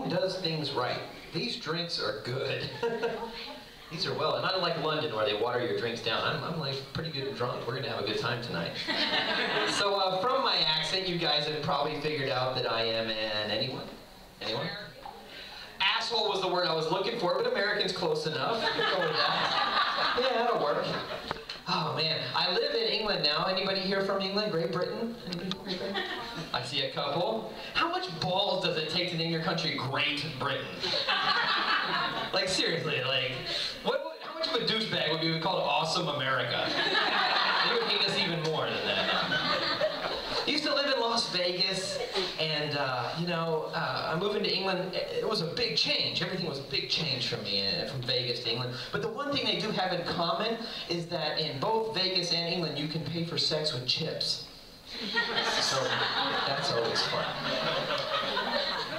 Rome does things right. These drinks are good. These are well, and unlike London where they water your drinks down, I'm like pretty good and drunk. We're gonna have a good time tonight. So from my accent, you guys have probably figured out that I am an anyone? Anyone? Asshole was the word I was looking for, but American's close enough. Go with that. Yeah, that'll work. Oh man, I live in England now. Anybody here from England? Great Britain? Anybody from Great Britain? I see a couple. How much balls does it take to name your country Great Britain? Like seriously, like, how much of a douchebag would be called Awesome America? They would hate us even more than that. I used to live in Las Vegas, and I moved into England. It was a big change. Everything was a big change for me from Vegas to England. But the one thing they do have in common is that in both Vegas and England, you can pay for sex with chips. So that's always fun.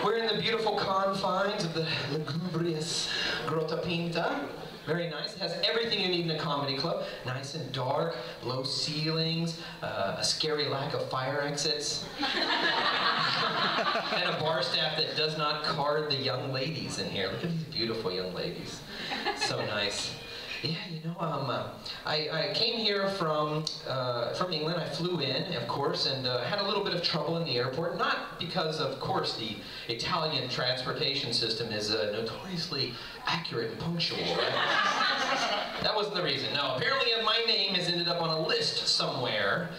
We're in the beautiful confines of the lugubrious Grotta Pinta. Very nice. It has everything you need in a comedy club. Nice and dark, low ceilings, a scary lack of fire exits, and a bar staff that does not card the young ladies in here. Look at these beautiful young ladies. So nice. Yeah, I came here from England. I flew in, of course, and had a little bit of trouble in the airport. Not because, of course, the Italian transportation system is notoriously accurate and punctual, right? That wasn't the reason. No, apparently my name has ended up on a list somewhere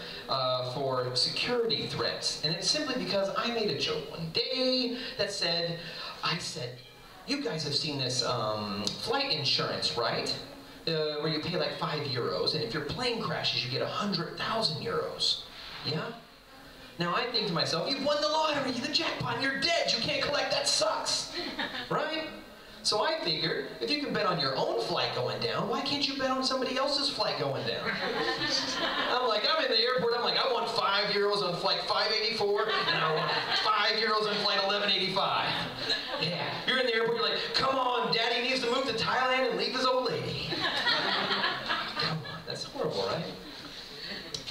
for security threats, and it's simply because I made a joke one day that said, you guys have seen this flight insurance, right? Where you pay like €5, and if your plane crashes, you get 100,000 euros. Yeah? Now I think to myself, you've won the lottery, the jackpot, and you're dead. You can't collect, that sucks. Right? So I figured, if you can bet on your own flight going down, why can't you bet on somebody else's flight going down? I'm in the airport, I want €5 on flight 584, and I want €5 on flight 1185. Yeah, you're in the airport, you're like, come on, Daddy needs to move to Thailand and leave his old lady. Come on, that's horrible, right?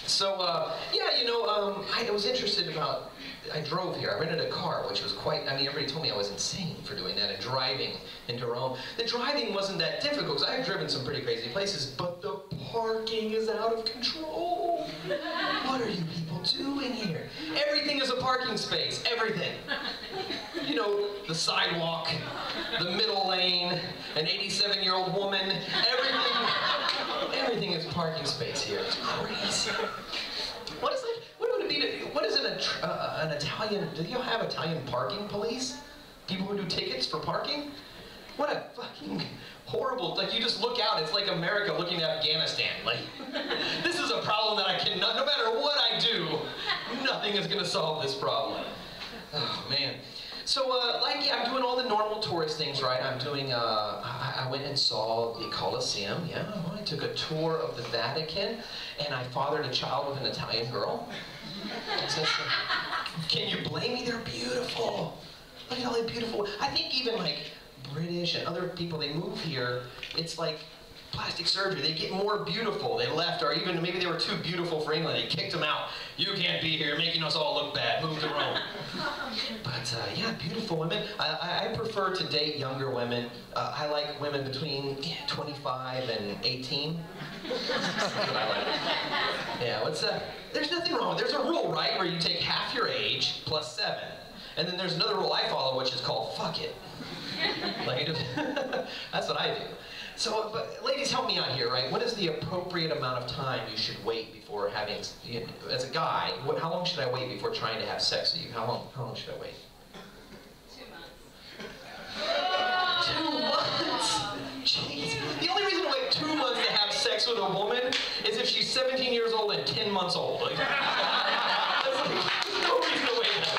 So, I was interested about, I drove here. I rented a car, which was quite, everybody told me I was insane for doing that and driving into Rome. The driving wasn't that difficult, because I've driven some pretty crazy places, but the parking is out of control. What are you people doing here? Everything is a parking space, everything. You know, the sidewalk, the middle lane, an 87-year-old woman, everything is parking space here. It's crazy. What is it? What would it be to, what is an Italian, do you have Italian parking police? People who do tickets for parking? What a fucking horrible, like you just look out, it's like America looking at Afghanistan. Like, this is a problem that I cannot, no matter what I do, nothing is gonna solve this problem. Oh man. So, I'm doing all the normal tourist things, right? I'm doing, I went and saw the Colosseum, yeah. I took a tour of the Vatican, and I fathered a child with an Italian girl. Can you blame me? They're beautiful. Look at all the beautiful, I think even like British and other people, they move here, it's like plastic surgery. They get more beautiful. They left, or even maybe they were too beautiful for England. They kicked them out. You can't be here, making us all look bad. Move to Rome. But yeah, beautiful women. I prefer to date younger women. I like women between 25 and 18. That's what I like. Yeah, what's that? There's nothing wrong. There's a rule, right, where you take half your age plus 7. And then there's another rule I follow, which is called fuck it. Like, that's what I do. So, but ladies, help me out here, right? What is the appropriate amount of time you should wait before having, as a guy, how long should I wait before trying to have sex with you? How long should I wait? 2 months. 2 months? Jeez. The only reason to wait 2 months to have sex with a woman is if she's 17 years old and 10 months old. Like, there's no reason to wait that.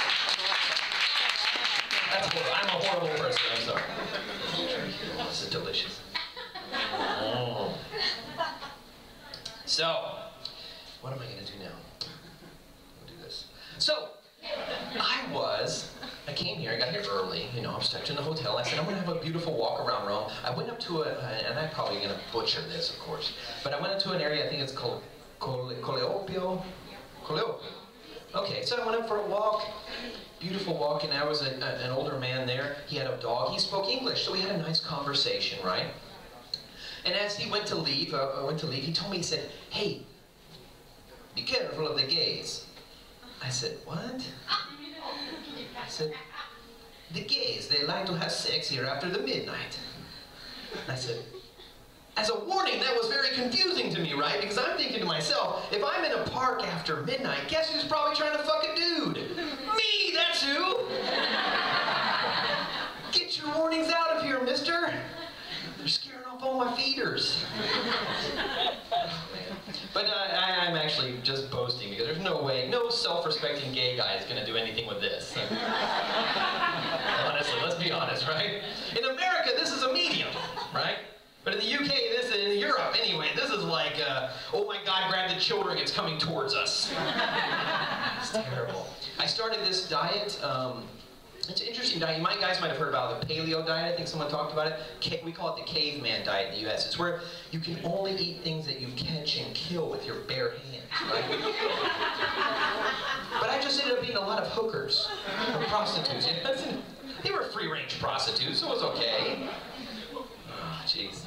That's horrible. I'm a horrible person, I'm sorry. This is delicious. Oh. So, what am I going to do now? We'll do this. So, I came here, I got here early, you know, I'm stuck in the hotel. I said, I'm going to have a beautiful walk around Rome. I went up to and I'm probably going to butcher this, of course, but I went up to an area, I think it's called Coleopio. Okay, so I went up for a walk, beautiful walk, and there was an older man there. He had a dog. He spoke English, so we had a nice conversation, right? And as he went to leave, he told me, he said, "Hey, be careful of the gays." I said, "What?" I said, "The gays, they like to have sex here after the midnight." I said, as a warning, that was very confusing to me, right? Because I'm thinking to myself, if I'm in a park after midnight, guess who's probably trying to fuck a dude? Me, that's who! Get your warnings out of here, mister. They're scaring off all my feeders. But I'm actually just boasting because there's no way, no self-respecting gay guy is going to do anything with this. Honestly, let's be honest, right? In America, this is a medium, right? But in the UK, in Europe anyway, this is like, oh my God, grab the children, it's coming towards us. It's terrible. I started this diet. It's an interesting diet. You guys might have heard about the paleo diet. I think someone talked about it. We call it the caveman diet in the US. It's where you can only eat things that you catch and kill with your bare hands, right? But I just ended up eating a lot of hookers, or prostitutes. They were free-range prostitutes, so it was okay. Oh, jeez.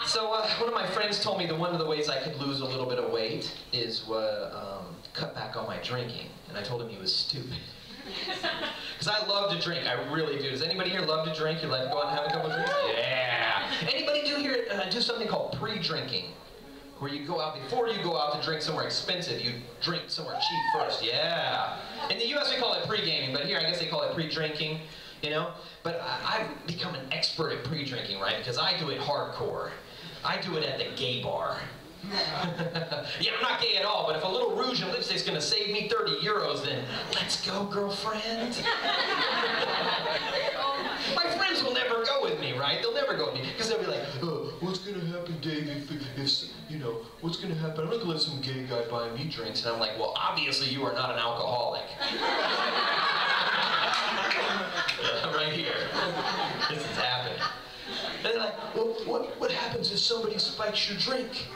So one of my friends told me that one of the ways I could lose a little bit of weight is cut back on my drinking. And I told him he was stupid. Because I love to drink, I really do. Does anybody here love to drink? You like to go out and have a couple of drinks? Yeah! Anybody do something called pre-drinking? Where you go out, before you go out to drink somewhere expensive, you drink somewhere cheap first. Yeah! In the US we call it pre-gaming, but here I guess they call it pre-drinking, you know? But I've become an expert at pre-drinking, right? Because I do it hardcore. I do it at the gay bar. Yeah, I'm not gay at all, but if a little rouge and lipstick's gonna save me 30 euros, then let's go, girlfriend. My friends will never go with me, right? They'll never go with me, because they'll be like, oh, what's gonna happen, Dave, if you know, what's gonna happen? I'm not gonna let some gay guy buy me drinks. And I'm like, well, obviously you are not an alcoholic. Right here. This is happening. And they're like, well, what happens if somebody spikes your drink?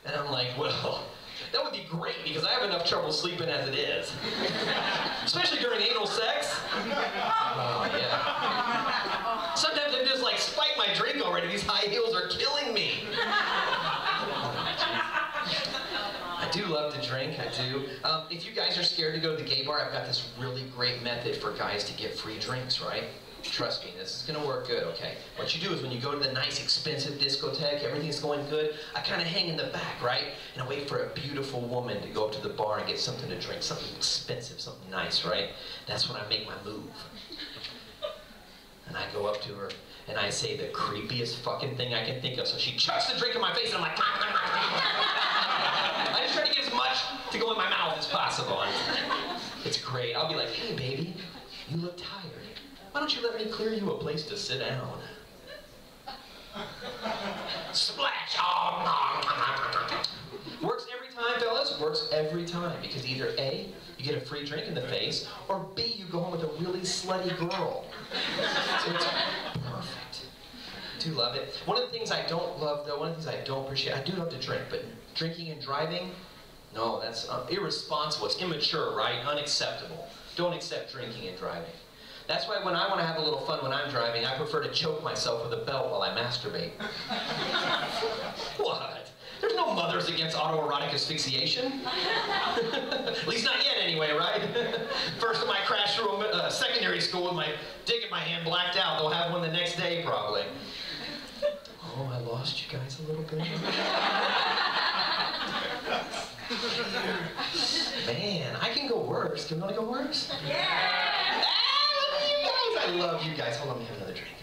And I'm like, well, that would be great because I have enough trouble sleeping as it is. Especially during anal sex. Oh, yeah. Sometimes I'm just like, spike my drink already. These high heels are killing me. I do love to drink, I do. If you guys are scared to go to the gay bar, I've got this really great method for guys to get free drinks, right? Trust me, this is gonna work good, okay? What you do is when you go to the nice, expensive discotheque, everything's going good, I kind of hang in the back, right? And I wait for a beautiful woman to go up to the bar and get something to drink, something expensive, something nice, right? That's when I make my move. And I go up to her, and I say the creepiest fucking thing I can think of. So she chucks the drink in my face, and I'm like, I just try to get as much to go in my mouth as possible. It's great. I'll be like, hey, baby, you look tired. Why don't you let me clear you a place to sit down? Splash! Works every time, fellas. Works every time. Because either A, you get a free drink in the face, or B, you go home with a really slutty girl. So it's perfect. I do love it. One of the things I don't love, though, one of the things I don't appreciate, I do love to drink, but drinking and driving, no, that's irresponsible. It's immature, right? Unacceptable. Don't accept drinking and driving. That's why when I want to have a little fun when I'm driving, I prefer to choke myself with a belt while I masturbate. What? There's no mothers against autoerotic asphyxiation. At least not yet anyway, right? First time I crashed through a secondary school with my dick in my hand blacked out. They'll have one the next day probably. Oh, I lost you guys a little bit. Man, I can go worse. Can we want to go worse? Yeah! I love you guys. Hold on, let me have another drink.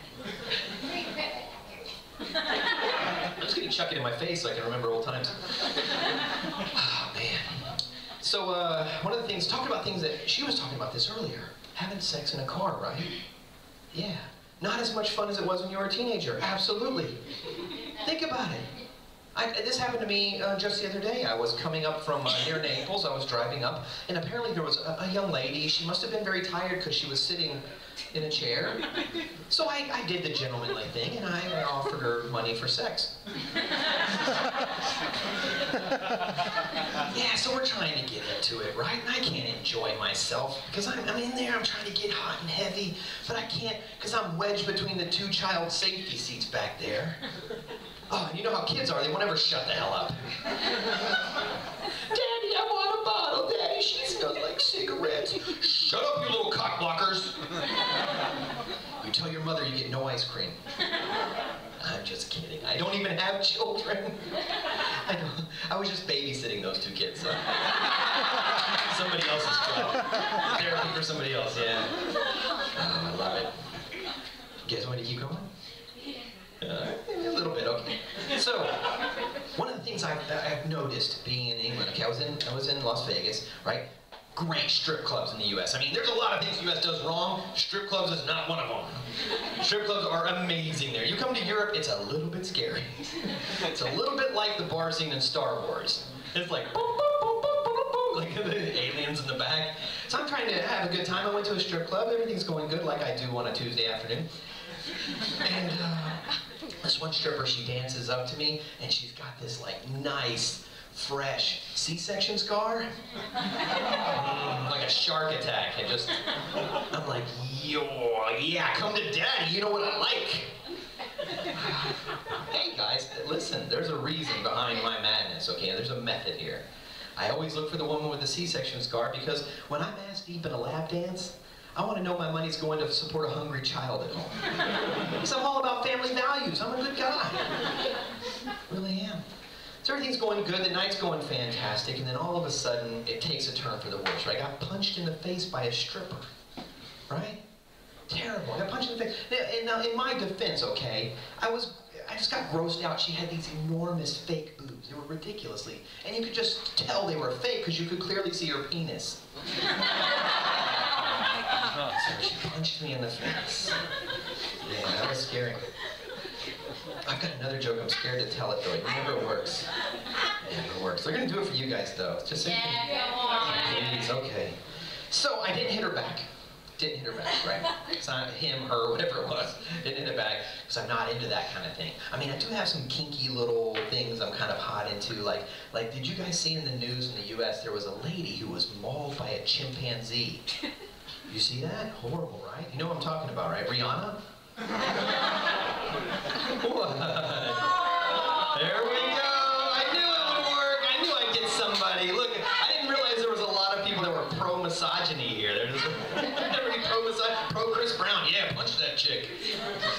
I'm just gonna chuck it in my face so I can remember old times. Oh, man. So, one of the things, talking about things that, she was talking about this earlier. Having sex in a car, right? Yeah. Not as much fun as it was when you were a teenager. Absolutely. Think about it. This happened to me just the other day. I was coming up from near Naples. I was driving up, and apparently there was a young lady. She must have been very tired because she was sitting in a chair. So I did the gentlemanly thing, and I offered her money for sex. Yeah, so we're trying to get into it, right? And I can't enjoy myself because I'm in there, I'm trying to get hot and heavy, but I can't because I'm wedged between the two child safety seats back there. Oh, and you know how kids are, they won't ever shut the hell up. Daddy, I want a bottle. Daddy, she smells like cigarettes. Shut up, you little cock blockers. You tell your mother you get no ice cream. I'm just kidding. I don't even have children. I was just babysitting those two kids. So. Somebody else's job. Therapy for somebody else, yeah. Oh, I love it. You guys want to keep going? A little bit, okay. So, one of the things I've noticed being in England, okay, I was in Las Vegas, right? Great strip clubs in the U.S. I mean, there's a lot of things the U.S. does wrong. Strip clubs is not one of them. Strip clubs are amazing there. You come to Europe, it's a little bit scary. It's a little bit like the bar scene in Star Wars. It's like, boom, boom, boom, boom, boom, boom, like the aliens in the back. So I'm trying to have a good time. I went to a strip club. Everything's going good like I do on a Tuesday afternoon. And this one stripper, she dances up to me, and she's got this like nice, fresh C-section scar. Like a shark attack. I'm like, yo, yeah, come to daddy, you know what I like. Hey guys, listen, there's a reason behind my madness, okay? There's a method here. I always look for the woman with the C-section scar because when I'm ass deep in a lap dance, I want to know my money's going to support a hungry child at home. Because I'm all about family values. I'm a good guy. Really am. So everything's going good, the night's going fantastic, and then all of a sudden, it takes a turn for the worse, right? I got punched in the face by a stripper, right? Terrible, I got punched in the face. Now, in my defense, okay, I just got grossed out. She had these enormous fake boobs. They were ridiculously, and you could just tell they were fake because you could clearly see her penis. So she punched me in the face. Yeah, that was scary. I've got another joke. I'm scared to tell it though. It never works. It never works. They're gonna do it for you guys though. Just so please, okay. So I didn't hit her back. Didn't hit her back, right? It's not him, her, whatever it was. Didn't hit her back because I'm not into that kind of thing. I mean, I do have some kinky little things I'm kind of hot into. Like, did you guys see in the news in the U.S. there was a lady who was mauled by a chimpanzee? You see that? Horrible, right? You know what I'm talking about, right? Rihanna? What? There we go. I knew it would work. I knew I'd get somebody. Look, I didn't realize there was a lot of people that were pro-misogyny here. There's everybody pro Chris Brown. Yeah, punch that chick.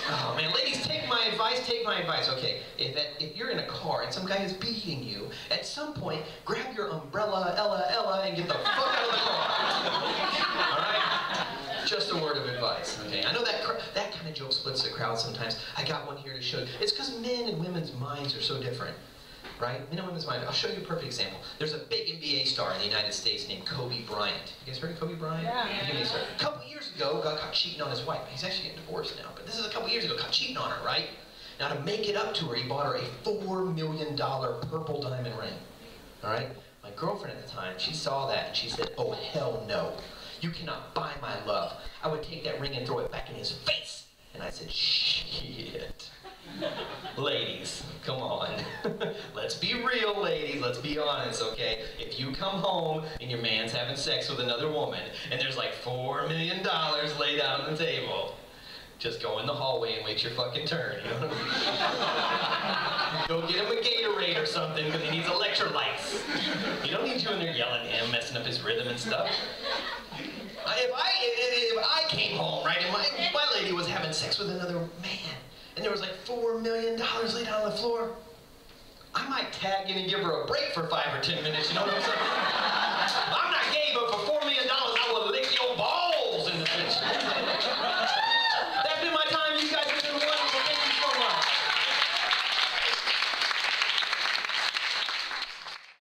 Oh man, ladies, take my advice. Take my advice. Okay, if you're in a car and some guy is beating you, at some point grab your umbrella, Ella, and get the fuck out of the car. All right. Just a word of advice, okay? I know that kind of joke splits the crowd sometimes. I got one here to show you. It's because men and women's minds are so different, right? Men and women's minds. I'll show you a perfect example. There's a big NBA star in the United States named Kobe Bryant. You guys heard of Kobe Bryant? Yeah. A couple years ago, got caught cheating on his wife. He's actually getting divorced now, but this is a couple years ago, caught cheating on her, right? Now to make it up to her, he bought her a $4 million purple diamond ring, all right? My girlfriend at the time, she saw that and she said, oh, hell no. You cannot buy my love. I would take that ring and throw it back in his face. And I said, shit. Ladies, come on. Let's be real, ladies. Let's be honest, okay? If you come home and your man's having sex with another woman and there's like $4 million laid out on the table, just go in the hallway and wait your fucking turn, you know what I mean? Go get him a Gatorade or something because he needs electrolytes. You don't need you in there yelling at him, messing up his rhythm and stuff. If I came home, right, and my lady was having sex with another man, and there was like $4 million laid out on the floor, I might tag in and give her a break for 5 or 10 minutes, you know what I'm saying? I'm not